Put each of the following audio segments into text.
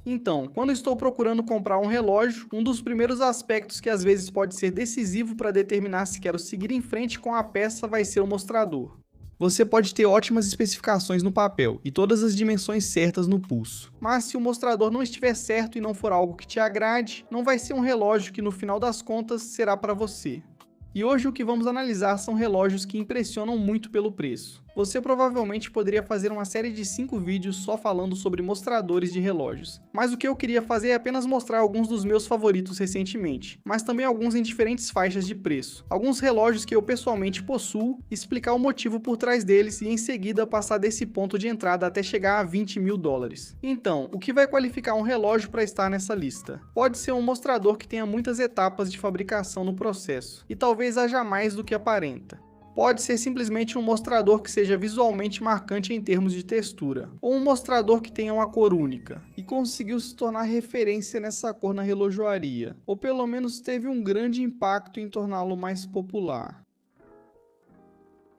Então, quando estou procurando comprar um relógio, um dos primeiros aspectos que às vezes pode ser decisivo para determinar se quero seguir em frente com a peça vai ser o mostrador. Você pode ter ótimas especificações no papel e todas as dimensões certas no pulso, mas se o mostrador não estiver certo e não for algo que te agrade, não vai ser um relógio que no final das contas será para você. E hoje o que vamos analisar são relógios que impressionam muito pelo preço. Você provavelmente poderia fazer uma série de 5 vídeos só falando sobre mostradores de relógios, mas o que eu queria fazer é apenas mostrar alguns dos meus favoritos recentemente, mas também alguns em diferentes faixas de preço. Alguns relógios que eu pessoalmente possuo, explicar o motivo por trás deles e em seguida passar desse ponto de entrada até chegar a 20 mil dólares. Então, o que vai qualificar um relógio para estar nessa lista? Pode ser um mostrador que tenha muitas etapas de fabricação no processo, e talvez haja mais do que aparenta. Pode ser simplesmente um mostrador que seja visualmente marcante em termos de textura, ou um mostrador que tenha uma cor única, e conseguiu se tornar referência nessa cor na relojoaria, ou pelo menos teve um grande impacto em torná-lo mais popular.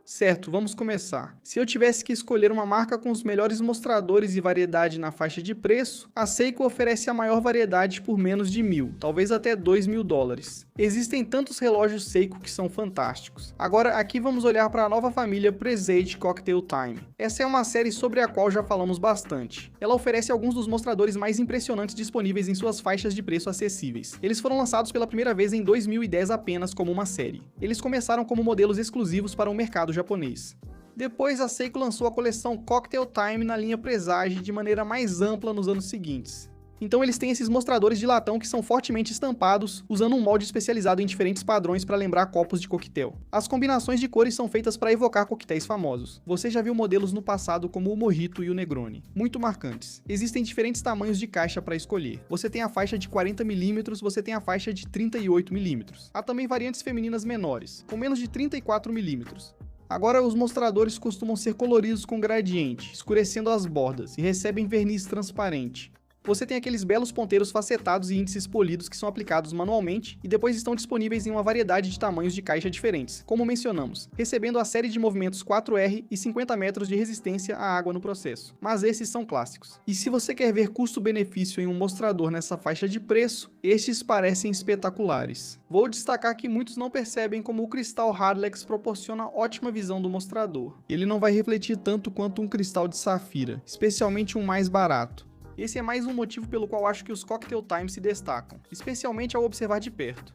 Certo, vamos começar. Se eu tivesse que escolher uma marca com os melhores mostradores e variedade na faixa de preço, a Seiko oferece a maior variedade por menos de 1.000, talvez até 2.000 dólares. Existem tantos relógios Seiko que são fantásticos. Agora aqui vamos olhar para a nova família Presage Cocktail Time. Essa é uma série sobre a qual já falamos bastante. Ela oferece alguns dos mostradores mais impressionantes disponíveis em suas faixas de preço acessíveis. Eles foram lançados pela primeira vez em 2010 apenas como uma série. Eles começaram como modelos exclusivos para o mercado japonês. Depois a Seiko lançou a coleção Cocktail Time na linha Presage de maneira mais ampla nos anos seguintes. Então eles têm esses mostradores de latão que são fortemente estampados, usando um molde especializado em diferentes padrões para lembrar copos de coquetel. As combinações de cores são feitas para evocar coquetéis famosos. Você já viu modelos no passado como o Mojito e o Negroni, muito marcantes. Existem diferentes tamanhos de caixa para escolher. Você tem a faixa de 40mm, você tem a faixa de 38mm. Há também variantes femininas menores, com menos de 34mm. Agora os mostradores costumam ser coloridos com gradiente, escurecendo as bordas, e recebem verniz transparente. Você tem aqueles belos ponteiros facetados e índices polidos que são aplicados manualmente e depois estão disponíveis em uma variedade de tamanhos de caixa diferentes, como mencionamos, recebendo a série de movimentos 4R e 50 metros de resistência à água no processo. Mas esses são clássicos. E se você quer ver custo-benefício em um mostrador nessa faixa de preço, estes parecem espetaculares. Vou destacar que muitos não percebem como o cristal Hardlex proporciona ótima visão do mostrador. Ele não vai refletir tanto quanto um cristal de safira, especialmente um mais barato. Esse é mais um motivo pelo qual acho que os Cocktail Time se destacam, especialmente ao observar de perto.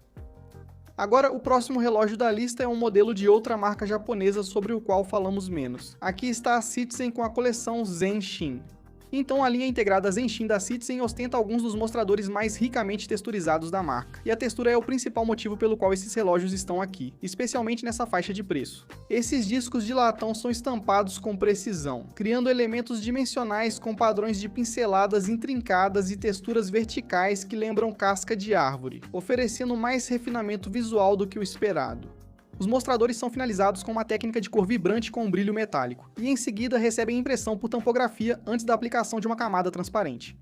Agora, o próximo relógio da lista é um modelo de outra marca japonesa sobre o qual falamos menos. Aqui está a Citizen com a coleção Zenshin. Então a linha integrada Zenshin da Citizen ostenta alguns dos mostradores mais ricamente texturizados da marca, e a textura é o principal motivo pelo qual esses relógios estão aqui, especialmente nessa faixa de preço. Esses discos de latão são estampados com precisão, criando elementos dimensionais com padrões de pinceladas intrincadas e texturas verticais que lembram casca de árvore, oferecendo mais refinamento visual do que o esperado. Os mostradores são finalizados com uma técnica de cor vibrante com um brilho metálico, e em seguida recebem impressão por tampografia antes da aplicação de uma camada transparente.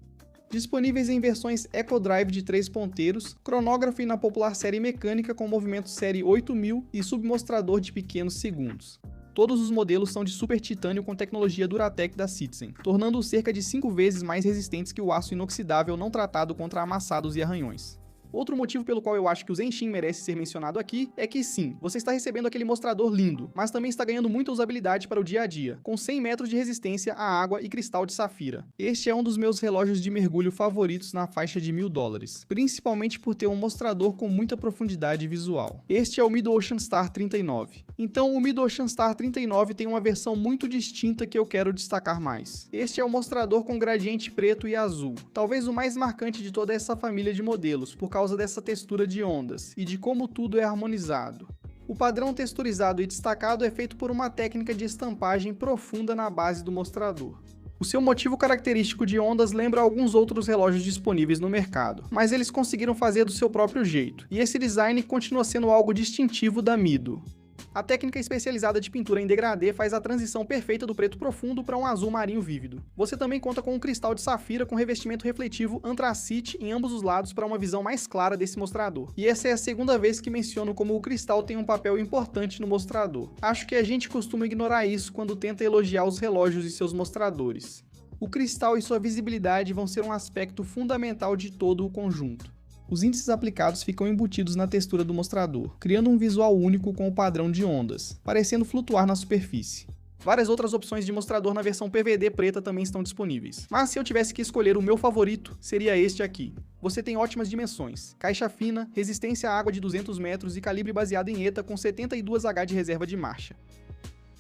Disponíveis em versões Eco Drive de 3 ponteiros, cronógrafo e na popular série mecânica com movimento série 8000 e submostrador de pequenos segundos. Todos os modelos são de super titânio com tecnologia Duratec da Citizen, tornando-os cerca de 5 vezes mais resistentes que o aço inoxidável não tratado contra amassados e arranhões. Outro motivo pelo qual eu acho que o Zenshin merece ser mencionado aqui é que sim, você está recebendo aquele mostrador lindo, mas também está ganhando muita usabilidade para o dia a dia, com 100 metros de resistência à água e cristal de safira. Este é um dos meus relógios de mergulho favoritos na faixa de 1.000 dólares, principalmente por ter um mostrador com muita profundidade visual. Este é o Mid-Ocean Star 39. Então o Mid-Ocean Star 39 tem uma versão muito distinta que eu quero destacar mais. Este é o mostrador com gradiente preto e azul, talvez o mais marcante de toda essa família de modelos, por causa dessa textura de ondas e de como tudo é harmonizado. O padrão texturizado e destacado é feito por uma técnica de estampagem profunda na base do mostrador. O seu motivo característico de ondas lembra alguns outros relógios disponíveis no mercado, mas eles conseguiram fazer do seu próprio jeito, e esse design continua sendo algo distintivo da Mido. A técnica especializada de pintura em degradê faz a transição perfeita do preto profundo para um azul marinho vívido. Você também conta com um cristal de safira com revestimento refletivo antracite em ambos os lados para uma visão mais clara desse mostrador. E essa é a segunda vez que menciono como o cristal tem um papel importante no mostrador. Acho que a gente costuma ignorar isso quando tenta elogiar os relógios e seus mostradores. O cristal e sua visibilidade vão ser um aspecto fundamental de todo o conjunto. Os índices aplicados ficam embutidos na textura do mostrador, criando um visual único com o padrão de ondas, parecendo flutuar na superfície. Várias outras opções de mostrador na versão PVD preta também estão disponíveis, mas se eu tivesse que escolher o meu favorito, seria este aqui. Você tem ótimas dimensões, caixa fina, resistência à água de 200 metros e calibre baseado em ETA com 72H de reserva de marcha.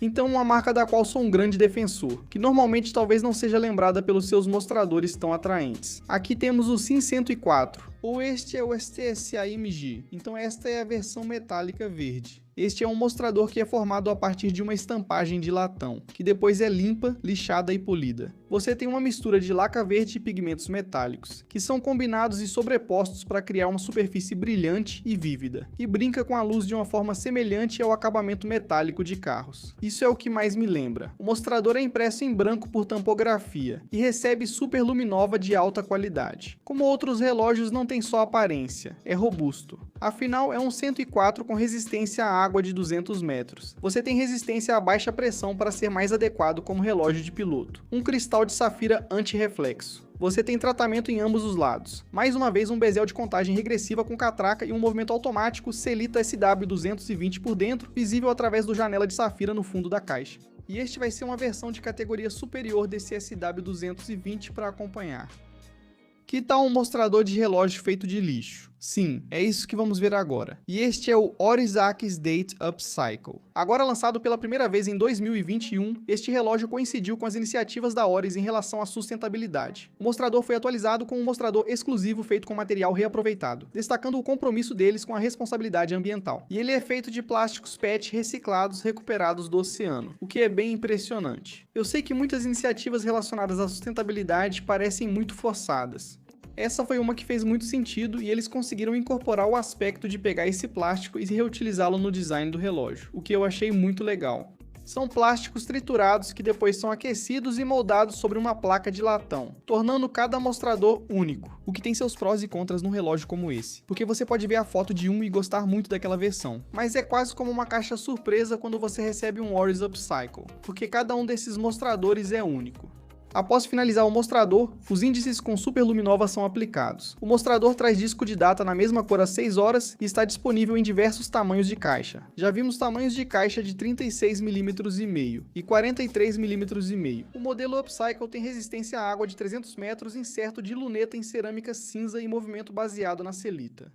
Então, uma marca da qual sou um grande defensor, que normalmente talvez não seja lembrada pelos seus mostradores tão atraentes. Aqui temos o SIM 104, ou este é o STS-AMG, então esta é a versão metálica verde. Este é um mostrador que é formado a partir de uma estampagem de latão, que depois é limpa, lixada e polida. Você tem uma mistura de laca verde e pigmentos metálicos, que são combinados e sobrepostos para criar uma superfície brilhante e vívida, e brinca com a luz de uma forma semelhante ao acabamento metálico de carros. Isso é o que mais me lembra. O mostrador é impresso em branco por tampografia, e recebe superluminova de alta qualidade. Como outros relógios, não tem só aparência, é robusto. Afinal, é um 104 com resistência à água de 200 metros. Você tem resistência a baixa pressão para ser mais adequado como relógio de piloto. Um cristal de safira anti-reflexo. Você tem tratamento em ambos os lados. Mais uma vez, um bezel de contagem regressiva com catraca e um movimento automático Sellita SW220 por dentro, visível através do janela de safira no fundo da caixa. E este vai ser uma versão de categoria superior desse SW220 para acompanhar. Que tal um mostrador de relógio feito de lixo? Sim, é isso que vamos ver agora. E este é o Oryzak's Date Upcycle. Agora lançado pela primeira vez em 2021, este relógio coincidiu com as iniciativas da Oryz em relação à sustentabilidade. O mostrador foi atualizado com um mostrador exclusivo feito com material reaproveitado, destacando o compromisso deles com a responsabilidade ambiental. E ele é feito de plásticos PET reciclados recuperados do oceano, o que é bem impressionante. Eu sei que muitas iniciativas relacionadas à sustentabilidade parecem muito forçadas. Essa foi uma que fez muito sentido e eles conseguiram incorporar o aspecto de pegar esse plástico e reutilizá-lo no design do relógio, o que eu achei muito legal. São plásticos triturados que depois são aquecidos e moldados sobre uma placa de latão, tornando cada mostrador único, o que tem seus prós e contras num relógio como esse, porque você pode ver a foto de um e gostar muito daquela versão, mas é quase como uma caixa surpresa quando você recebe um Oryz Upcycle, porque cada um desses mostradores é único. Após finalizar o mostrador, os índices com superluminova são aplicados. O mostrador traz disco de data na mesma cor às 6 horas e está disponível em diversos tamanhos de caixa. Já vimos tamanhos de caixa de 36 mm e meio e 43 mm e meio. O modelo Upcycle tem resistência à água de 300 metros, inserto de luneta em cerâmica cinza e movimento baseado na Sellita.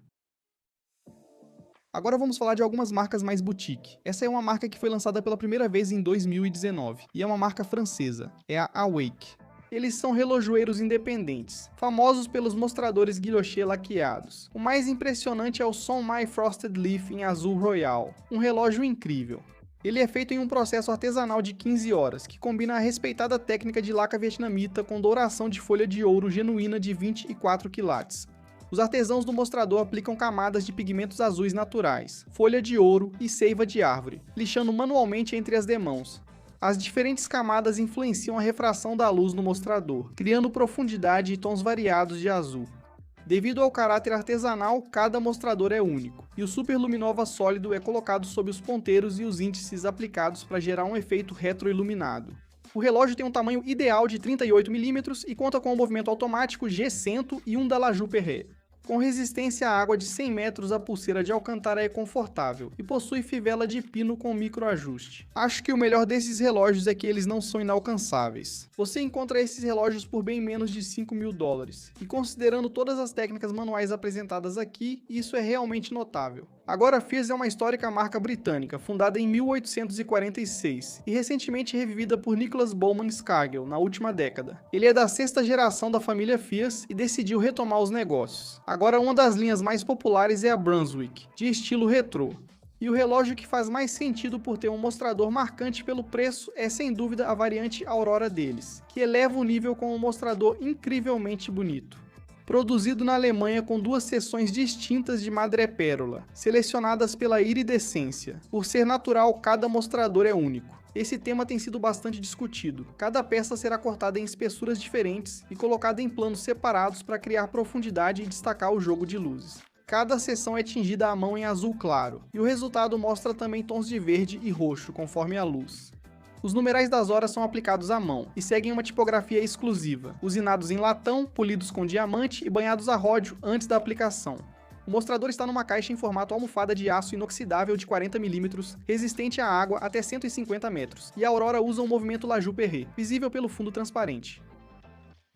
Agora vamos falar de algumas marcas mais boutique. Essa é uma marca que foi lançada pela primeira vez em 2019, e é uma marca francesa, é a Awake. Eles são relojoeiros independentes, famosos pelos mostradores guilloché laqueados. O mais impressionante é o Sonmai Frosted Leaf em azul royal, um relógio incrível. Ele é feito em um processo artesanal de 15 horas, que combina a respeitada técnica de laca vietnamita com douração de folha de ouro genuína de 24 quilates. Os artesãos do mostrador aplicam camadas de pigmentos azuis naturais, folha de ouro e seiva de árvore, lixando manualmente entre as demãos. As diferentes camadas influenciam a refração da luz no mostrador, criando profundidade e tons variados de azul. Devido ao caráter artesanal, cada mostrador é único, e o superluminova sólido é colocado sob os ponteiros e os índices aplicados para gerar um efeito retroiluminado. O relógio tem um tamanho ideal de 38 mm e conta com um movimento automático G100 e um da La Joux Perret. Com resistência à água de 100 metros, a pulseira de Alcântara é confortável e possui fivela de pino com microajuste. Acho que o melhor desses relógios é que eles não são inalcançáveis. Você encontra esses relógios por bem menos de $5.000, e considerando todas as técnicas manuais apresentadas aqui, isso é realmente notável. Agora, a Fierce é uma histórica marca britânica, fundada em 1846 e recentemente revivida por Nicholas Bowman Scargill na última década. Ele é da 6ª geração da família Fierce e decidiu retomar os negócios. Agora, uma das linhas mais populares é a Brunswick, de estilo retrô. E o relógio que faz mais sentido por ter um mostrador marcante pelo preço é sem dúvida a variante Aurora deles, que eleva o nível com um mostrador incrivelmente bonito. Produzido na Alemanha com 2 seções distintas de madrepérola, selecionadas pela iridescência. Por ser natural, cada mostrador é único. Esse tema tem sido bastante discutido. Cada peça será cortada em espessuras diferentes e colocada em planos separados para criar profundidade e destacar o jogo de luzes. Cada seção é tingida à mão em azul claro, e o resultado mostra também tons de verde e roxo conforme a luz. Os numerais das horas são aplicados à mão e seguem uma tipografia exclusiva, usinados em latão, polidos com diamante e banhados a ródio antes da aplicação. O mostrador está numa caixa em formato almofada de aço inoxidável de 40 mm, resistente à água até 150 metros, e a Aurora usa um movimento La Joux-Perret, visível pelo fundo transparente.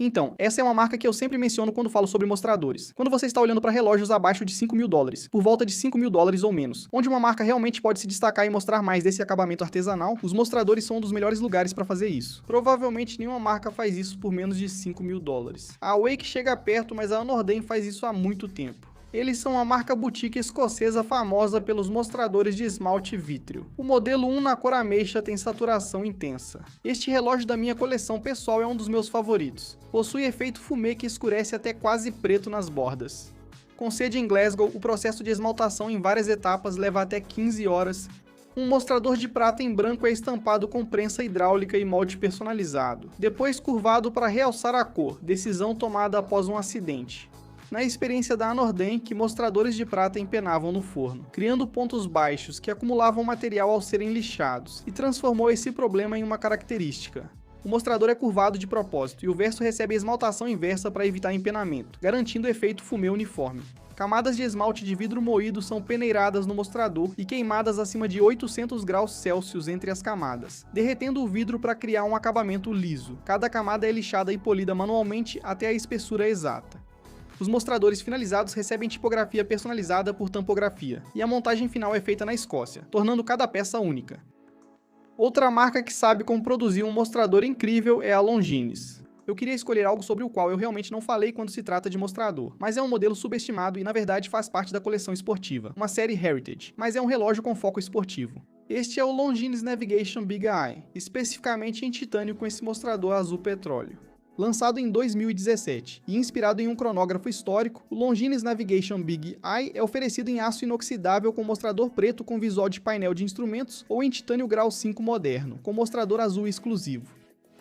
Então, essa é uma marca que eu sempre menciono quando falo sobre mostradores. Quando você está olhando para relógios abaixo de $5.000, por volta de $5.000 ou menos, onde uma marca realmente pode se destacar e mostrar mais desse acabamento artesanal, os mostradores são um dos melhores lugares para fazer isso. Provavelmente nenhuma marca faz isso por menos de $5.000. A Wake chega perto, mas a Anordain faz isso há muito tempo. Eles são uma marca boutique escocesa famosa pelos mostradores de esmalte vítreo. O modelo 1 na cor ameixa tem saturação intensa. Este relógio da minha coleção pessoal é um dos meus favoritos. Possui efeito fumê que escurece até quase preto nas bordas. Com sede em Glasgow, o processo de esmaltação em várias etapas leva até 15 horas. Um mostrador de prata em branco é estampado com prensa hidráulica e molde personalizado, depois curvado para realçar a cor, decisão tomada após um acidente. Na experiência da Anordain, que mostradores de prata empenavam no forno, criando pontos baixos que acumulavam material ao serem lixados, e transformou esse problema em uma característica. O mostrador é curvado de propósito e o verso recebe esmaltação inversa para evitar empenamento, garantindo o efeito fumê uniforme. Camadas de esmalte de vidro moído são peneiradas no mostrador e queimadas acima de 800 graus Celsius entre as camadas, derretendo o vidro para criar um acabamento liso. Cada camada é lixada e polida manualmente até a espessura exata. Os mostradores finalizados recebem tipografia personalizada por tampografia, e a montagem final é feita na Escócia, tornando cada peça única. Outra marca que sabe como produzir um mostrador incrível é a Longines. Eu queria escolher algo sobre o qual eu realmente não falei quando se trata de mostrador, mas é um modelo subestimado e na verdade faz parte da coleção esportiva, uma série Heritage, mas é um relógio com foco esportivo. Este é o Longines Navigation Big Eye, especificamente em titânio com esse mostrador azul petróleo. Lançado em 2017 e inspirado em um cronógrafo histórico, o Longines Navigation Big Eye é oferecido em aço inoxidável com mostrador preto com visual de painel de instrumentos ou em titânio grau 5 moderno, com mostrador azul exclusivo.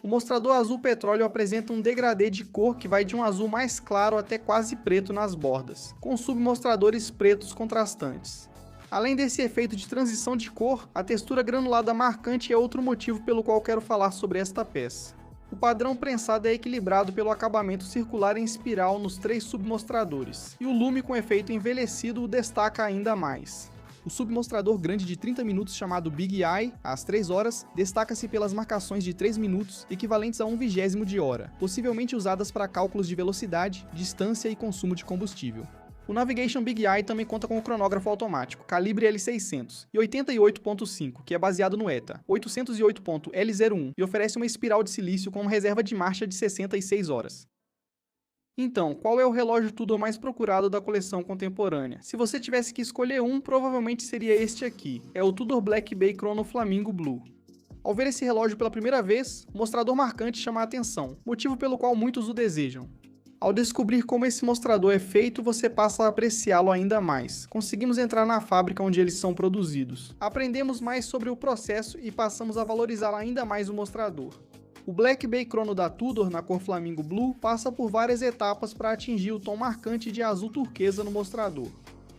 O mostrador azul petróleo apresenta um degradê de cor que vai de um azul mais claro até quase preto nas bordas, com submostradores pretos contrastantes. Além desse efeito de transição de cor, a textura granulada marcante é outro motivo pelo qual quero falar sobre esta peça. O padrão prensado é equilibrado pelo acabamento circular em espiral nos 3 submostradores, e o lume com efeito envelhecido o destaca ainda mais. O submostrador grande de 30 minutos chamado Big Eye, às 3 horas, destaca-se pelas marcações de 3 minutos, equivalentes a 1/20 de hora, possivelmente usadas para cálculos de velocidade, distância e consumo de combustível. O Navigation Big Eye também conta com o cronógrafo automático, calibre L600, e 88.5, que é baseado no ETA, 808.L01, e oferece uma espiral de silício com uma reserva de marcha de 66 horas. Então, qual é o relógio Tudor mais procurado da coleção contemporânea? Se você tivesse que escolher um, provavelmente seria este aqui. É o Tudor Black Bay Chrono Flamingo Blue. Ao ver esse relógio pela primeira vez, o mostrador marcante chama a atenção, motivo pelo qual muitos o desejam. Ao descobrir como esse mostrador é feito, você passa a apreciá-lo ainda mais. Conseguimos entrar na fábrica onde eles são produzidos. Aprendemos mais sobre o processo e passamos a valorizar ainda mais o mostrador. O Black Bay Chrono da Tudor, na cor Flamingo Blue, passa por várias etapas para atingir o tom marcante de azul turquesa no mostrador.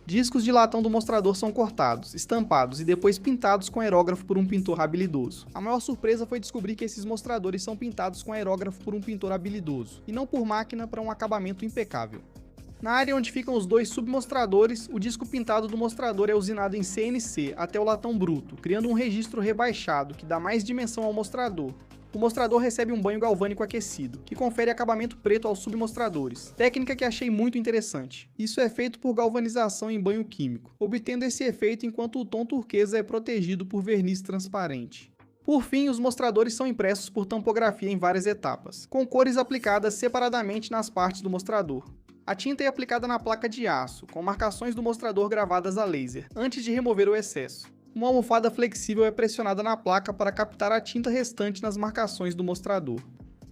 Discos de latão do mostrador são cortados, estampados e depois pintados com aerógrafo por um pintor habilidoso. A maior surpresa foi descobrir que esses mostradores são pintados com aerógrafo por um pintor habilidoso, e não por máquina para um acabamento impecável. Na área onde ficam os 2 submostradores, o disco pintado do mostrador é usinado em CNC até o latão bruto, criando um registro rebaixado que dá mais dimensão ao mostrador. O mostrador recebe um banho galvânico aquecido, que confere acabamento preto aos submostradores, técnica que achei muito interessante. Isso é feito por galvanização em banho químico, obtendo esse efeito enquanto o tom turquesa é protegido por verniz transparente. Por fim, os mostradores são impressos por tampografia em várias etapas, com cores aplicadas separadamente nas partes do mostrador. A tinta é aplicada na placa de aço, com marcações do mostrador gravadas a laser, antes de remover o excesso. Uma almofada flexível é pressionada na placa para captar a tinta restante nas marcações do mostrador.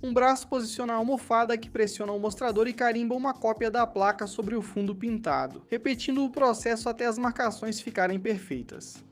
Um braço posiciona a almofada que pressiona o mostrador e carimba uma cópia da placa sobre o fundo pintado, repetindo o processo até as marcações ficarem perfeitas.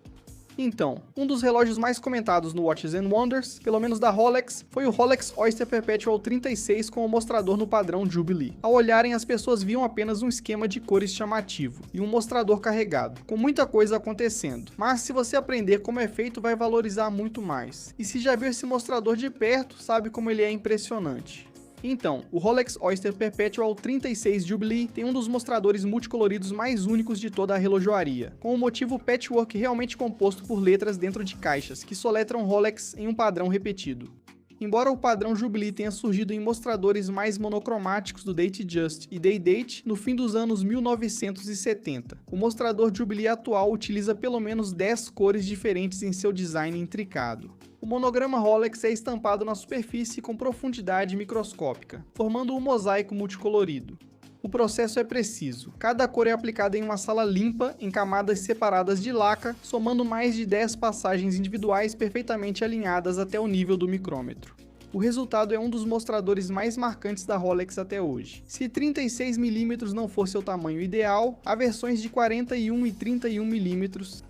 Então, um dos relógios mais comentados no Watches and Wonders, pelo menos da Rolex, foi o Rolex Oyster Perpetual 36 com o mostrador no padrão Jubilee. Ao olharem, as pessoas viam apenas um esquema de cores chamativo e um mostrador carregado, com muita coisa acontecendo. Mas se você aprender como é feito, vai valorizar muito mais. E se já viu esse mostrador de perto, sabe como ele é impressionante. Então, o Rolex Oyster Perpetual 36 Jubilee tem um dos mostradores multicoloridos mais únicos de toda a relojoaria, com o motivo patchwork realmente composto por letras dentro de caixas, que soletram Rolex em um padrão repetido. Embora o padrão Jubilee tenha surgido em mostradores mais monocromáticos do Datejust e Day-Date no fim dos anos 1970, o mostrador Jubilee atual utiliza pelo menos 10 cores diferentes em seu design intricado. O monograma Rolex é estampado na superfície com profundidade microscópica, formando um mosaico multicolorido. O processo é preciso. Cada cor é aplicada em uma sala limpa, em camadas separadas de laca, somando mais de 10 passagens individuais perfeitamente alinhadas até o nível do micrômetro. O resultado é um dos mostradores mais marcantes da Rolex até hoje. Se 36mm não for seu tamanho ideal, há versões de 41 e 31mm.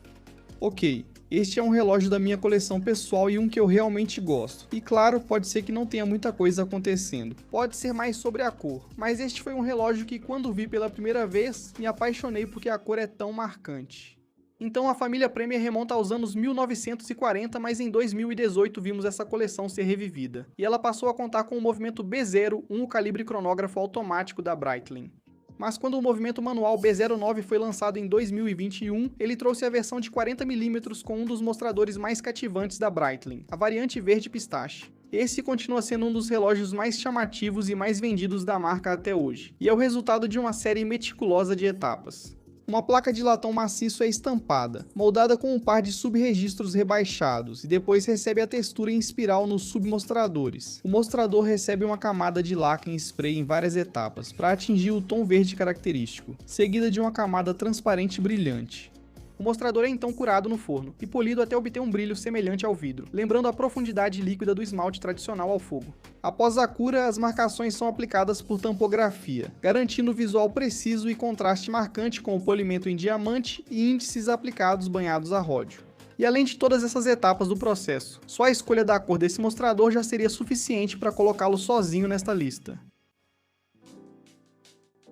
Ok. Este é um relógio da minha coleção pessoal e um que eu realmente gosto. E claro, pode ser que não tenha muita coisa acontecendo. Pode ser mais sobre a cor. Mas este foi um relógio que, quando vi pela primeira vez, me apaixonei porque a cor é tão marcante. Então a família Premier remonta aos anos 1940, mas em 2018 vimos essa coleção ser revivida. E ela passou a contar com o movimento B0, um calibre cronógrafo automático da Breitling. Mas quando o movimento manual B09 foi lançado em 2021, ele trouxe a versão de 40mm com um dos mostradores mais cativantes da Breitling, a variante verde pistache. Esse continua sendo um dos relógios mais chamativos e mais vendidos da marca até hoje, e é o resultado de uma série meticulosa de etapas. Uma placa de latão maciço é estampada, moldada com um par de subregistros rebaixados, e depois recebe a textura em espiral nos submostradores. O mostrador recebe uma camada de laca em spray em várias etapas, para atingir o tom verde característico, seguida de uma camada transparente brilhante. O mostrador é então curado no forno e polido até obter um brilho semelhante ao vidro, lembrando a profundidade líquida do esmalte tradicional ao fogo. Após a cura, as marcações são aplicadas por tampografia, garantindo visual preciso e contraste marcante com o polimento em diamante e índices aplicados banhados a ródio. E além de todas essas etapas do processo, só a escolha da cor desse mostrador já seria suficiente para colocá-lo sozinho nesta lista.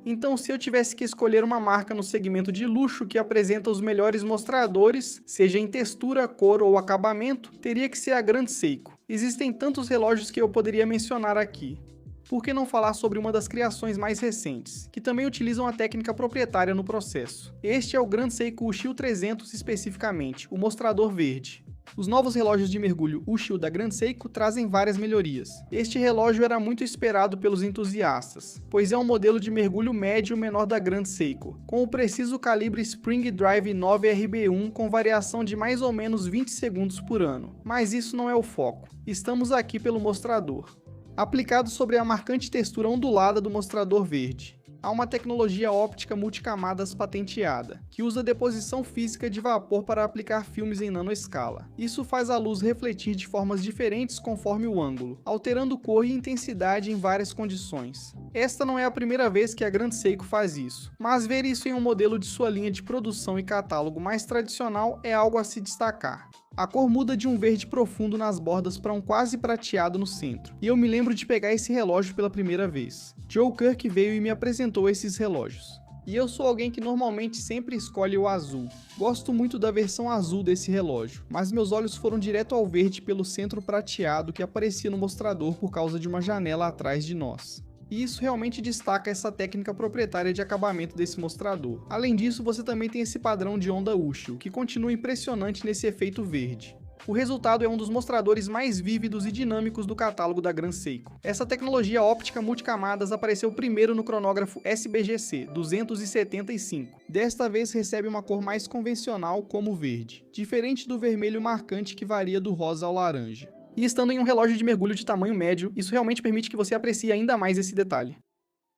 Então, se eu tivesse que escolher uma marca no segmento de luxo que apresenta os melhores mostradores, seja em textura, cor ou acabamento, teria que ser a Grand Seiko. Existem tantos relógios que eu poderia mencionar aqui. Por que não falar sobre uma das criações mais recentes, que também utilizam a técnica proprietária no processo? Este é o Grand Seiko Ushio 300 especificamente, o mostrador verde. Os novos relógios de mergulho Ushio da Grand Seiko trazem várias melhorias. Este relógio era muito esperado pelos entusiastas, pois é um modelo de mergulho médio menor da Grand Seiko, com o preciso calibre Spring Drive 9RB1 com variação de mais ou menos 20 segundos por ano. Mas isso não é o foco. Estamos aqui pelo mostrador. Aplicado sobre a marcante textura ondulada do mostrador verde. Há uma tecnologia óptica multicamadas patenteada, que usa deposição física de vapor para aplicar filmes em nanoescala. Isso faz a luz refletir de formas diferentes conforme o ângulo, alterando cor e intensidade em várias condições. Esta não é a primeira vez que a Grand Seiko faz isso, mas ver isso em um modelo de sua linha de produção e catálogo mais tradicional é algo a se destacar. A cor muda de um verde profundo nas bordas para um quase prateado no centro, e eu me lembro de pegar esse relógio pela primeira vez. Joe Kirk veio e me apresentou esses relógios. E eu sou alguém que normalmente sempre escolhe o azul. Gosto muito da versão azul desse relógio, mas meus olhos foram direto ao verde pelo centro prateado que aparecia no mostrador por causa de uma janela atrás de nós. E isso realmente destaca essa técnica proprietária de acabamento desse mostrador. Além disso, você também tem esse padrão de onda Ushio, que continua impressionante nesse efeito verde. O resultado é um dos mostradores mais vívidos e dinâmicos do catálogo da Grand Seiko. Essa tecnologia óptica multicamadas apareceu primeiro no cronógrafo SBGC 275. Desta vez recebe uma cor mais convencional como verde, diferente do vermelho marcante que varia do rosa ao laranja. E estando em um relógio de mergulho de tamanho médio, isso realmente permite que você aprecie ainda mais esse detalhe.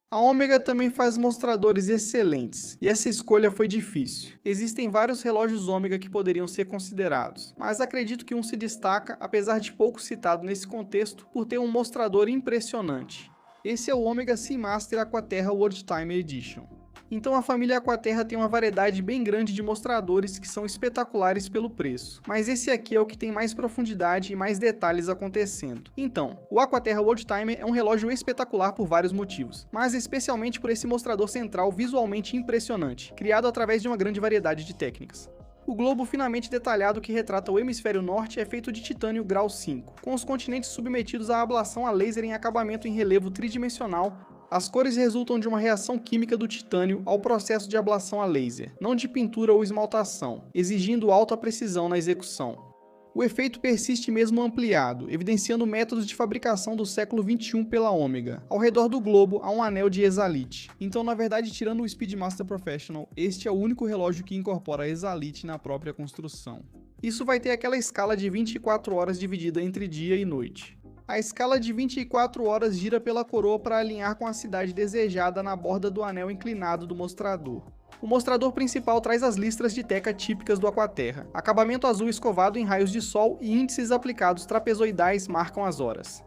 A Omega também faz mostradores excelentes, e essa escolha foi difícil. Existem vários relógios Omega que poderiam ser considerados, mas acredito que um se destaca, apesar de pouco citado nesse contexto, por ter um mostrador impressionante. Esse é o Omega Seamaster Aquaterra World Timer Edition. Então a família Aquaterra tem uma variedade bem grande de mostradores que são espetaculares pelo preço, mas esse aqui é o que tem mais profundidade e mais detalhes acontecendo. Então, o Aquaterra World Timer é um relógio espetacular por vários motivos, mas especialmente por esse mostrador central visualmente impressionante, criado através de uma grande variedade de técnicas. O globo finamente detalhado que retrata o hemisfério norte é feito de titânio grau 5, com os continentes submetidos à ablação a laser em acabamento em relevo tridimensional. As cores resultam de uma reação química do titânio ao processo de ablação a laser, não de pintura ou esmaltação, exigindo alta precisão na execução. O efeito persiste mesmo ampliado, evidenciando métodos de fabricação do século XXI pela Omega. Ao redor do globo há um anel de Exalite. Então, na verdade, tirando o Speedmaster Professional, este é o único relógio que incorpora Exalite na própria construção. Isso vai ter aquela escala de 24 horas dividida entre dia e noite. A escala de 24 horas gira pela coroa para alinhar com a cidade desejada na borda do anel inclinado do mostrador. O mostrador principal traz as listras de teca típicas do Aquaterra, acabamento azul escovado em raios de sol e índices aplicados trapezoidais marcam as horas.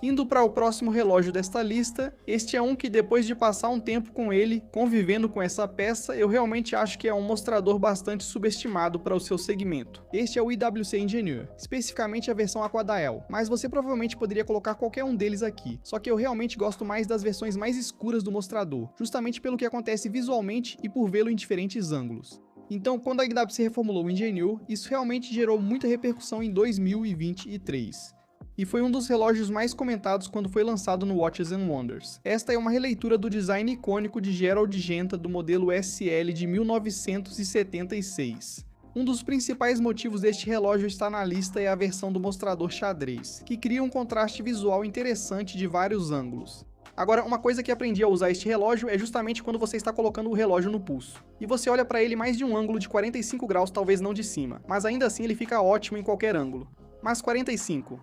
Indo para o próximo relógio desta lista, este é um que depois de passar um tempo com ele, convivendo com essa peça, eu realmente acho que é um mostrador bastante subestimado para o seu segmento. Este é o IWC Engineer, especificamente a versão Aquadial, mas você provavelmente poderia colocar qualquer um deles aqui, só que eu realmente gosto mais das versões mais escuras do mostrador, justamente pelo que acontece visualmente e por vê-lo em diferentes ângulos. Então, quando a IWC reformulou o Engineer, isso realmente gerou muita repercussão em 2023. E foi um dos relógios mais comentados quando foi lançado no Watches and Wonders. Esta é uma releitura do design icônico de Gerald Genta do modelo SL de 1976. Um dos principais motivos deste relógio estar na lista é a versão do mostrador xadrez, que cria um contraste visual interessante de vários ângulos. Agora, uma coisa que aprendi a usar este relógio é justamente quando você está colocando o relógio no pulso. E você olha para ele mais de um ângulo de 45 graus, talvez não de cima, mas ainda assim ele fica ótimo em qualquer ângulo. Mas 45...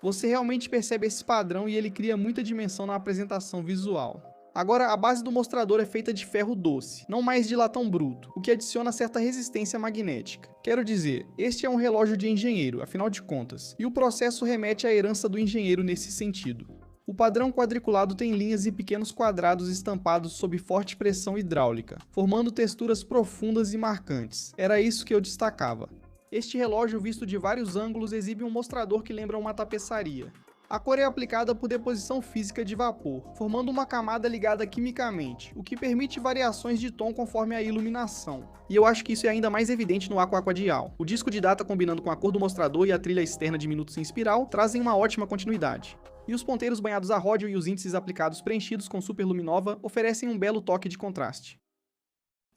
Você realmente percebe esse padrão e ele cria muita dimensão na apresentação visual. Agora, a base do mostrador é feita de ferro doce, não mais de latão bruto, o que adiciona certa resistência magnética. Quero dizer, este é um relógio de engenheiro, afinal de contas, e o processo remete à herança do engenheiro nesse sentido. O padrão quadriculado tem linhas e pequenos quadrados estampados sob forte pressão hidráulica, formando texturas profundas e marcantes. Era isso que eu destacava. Este relógio, visto de vários ângulos, exibe um mostrador que lembra uma tapeçaria. A cor é aplicada por deposição física de vapor, formando uma camada ligada quimicamente, o que permite variações de tom conforme a iluminação. E eu acho que isso é ainda mais evidente no Aquadial. O disco de data combinando com a cor do mostrador e a trilha externa de minutos em espiral trazem uma ótima continuidade. E os ponteiros banhados a ródio e os índices aplicados preenchidos com superluminova oferecem um belo toque de contraste.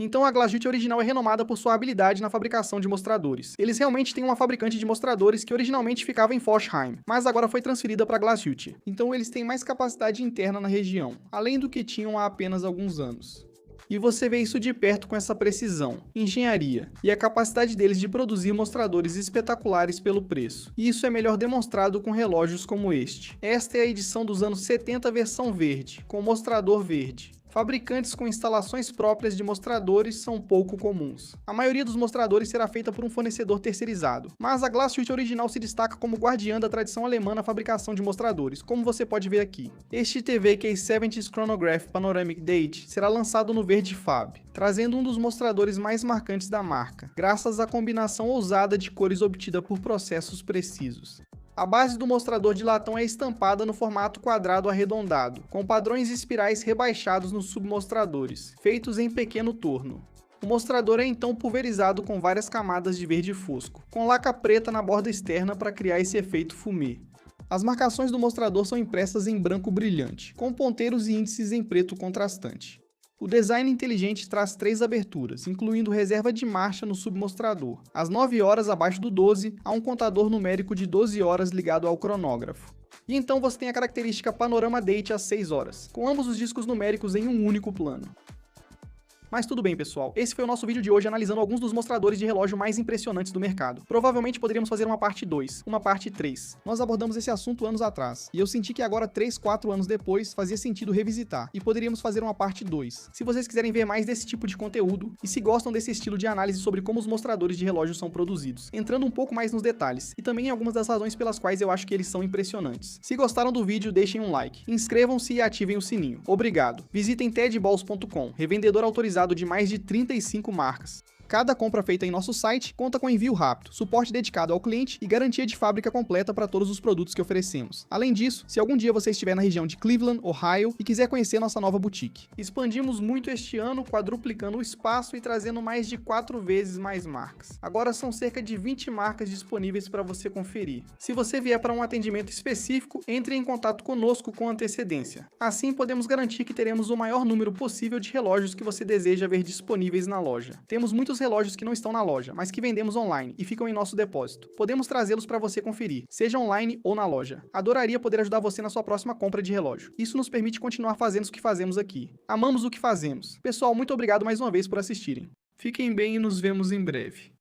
Então a Glashütte original é renomada por sua habilidade na fabricação de mostradores. Eles realmente têm uma fabricante de mostradores que originalmente ficava em Forchheim, mas agora foi transferida para a Glashütte. Então eles têm mais capacidade interna na região, além do que tinham há apenas alguns anos. E você vê isso de perto com essa precisão, engenharia, e a capacidade deles de produzir mostradores espetaculares pelo preço. E isso é melhor demonstrado com relógios como este. Esta é a edição dos anos 70 versão verde, com mostrador verde. Fabricantes com instalações próprias de mostradores são pouco comuns. A maioria dos mostradores será feita por um fornecedor terceirizado, mas a Glashütte original se destaca como guardiã da tradição alemã na fabricação de mostradores, como você pode ver aqui. Este TV K70 Chronograph Panoramic Date será lançado no verde Fab, trazendo um dos mostradores mais marcantes da marca, graças à combinação ousada de cores obtida por processos precisos. A base do mostrador de latão é estampada no formato quadrado arredondado, com padrões espirais rebaixados nos submostradores, feitos em pequeno torno. O mostrador é então pulverizado com várias camadas de verde fosco, com laca preta na borda externa para criar esse efeito fumê. As marcações do mostrador são impressas em branco brilhante, com ponteiros e índices em preto contrastante. O design inteligente traz 3 aberturas, incluindo reserva de marcha no submostrador. Às 9 horas abaixo do 12, há um contador numérico de 12 horas ligado ao cronógrafo. E então você tem a característica Panorama Date às 6 horas, com ambos os discos numéricos em um único plano. Mas tudo bem, pessoal, esse foi o nosso vídeo de hoje analisando alguns dos mostradores de relógio mais impressionantes do mercado. Provavelmente poderíamos fazer uma parte 2, uma parte 3. Nós abordamos esse assunto anos atrás, e eu senti que agora 3, 4 anos depois fazia sentido revisitar, e poderíamos fazer uma parte 2. Se vocês quiserem ver mais desse tipo de conteúdo, e se gostam desse estilo de análise sobre como os mostradores de relógio são produzidos, entrando um pouco mais nos detalhes, e também em algumas das razões pelas quais eu acho que eles são impressionantes. Se gostaram do vídeo, deixem um like, inscrevam-se e ativem o sininho. Obrigado. Visitem tedballs.com, revendedor autorizado de mais de 35 marcas. Cada compra feita em nosso site conta com envio rápido, suporte dedicado ao cliente e garantia de fábrica completa para todos os produtos que oferecemos. Além disso, se algum dia você estiver na região de Cleveland, Ohio e quiser conhecer nossa nova boutique. Expandimos muito este ano, quadruplicando o espaço e trazendo mais de 4 vezes mais marcas. Agora são cerca de 20 marcas disponíveis para você conferir. Se você vier para um atendimento específico, entre em contato conosco com antecedência. Assim, podemos garantir que teremos o maior número possível de relógios que você deseja ver disponíveis na loja. Temos muitos relógios que não estão na loja, mas que vendemos online e ficam em nosso depósito. Podemos trazê-los para você conferir, seja online ou na loja. Adoraria poder ajudar você na sua próxima compra de relógio. Isso nos permite continuar fazendo o que fazemos aqui. Amamos o que fazemos. Pessoal, muito obrigado mais uma vez por assistirem. Fiquem bem e nos vemos em breve.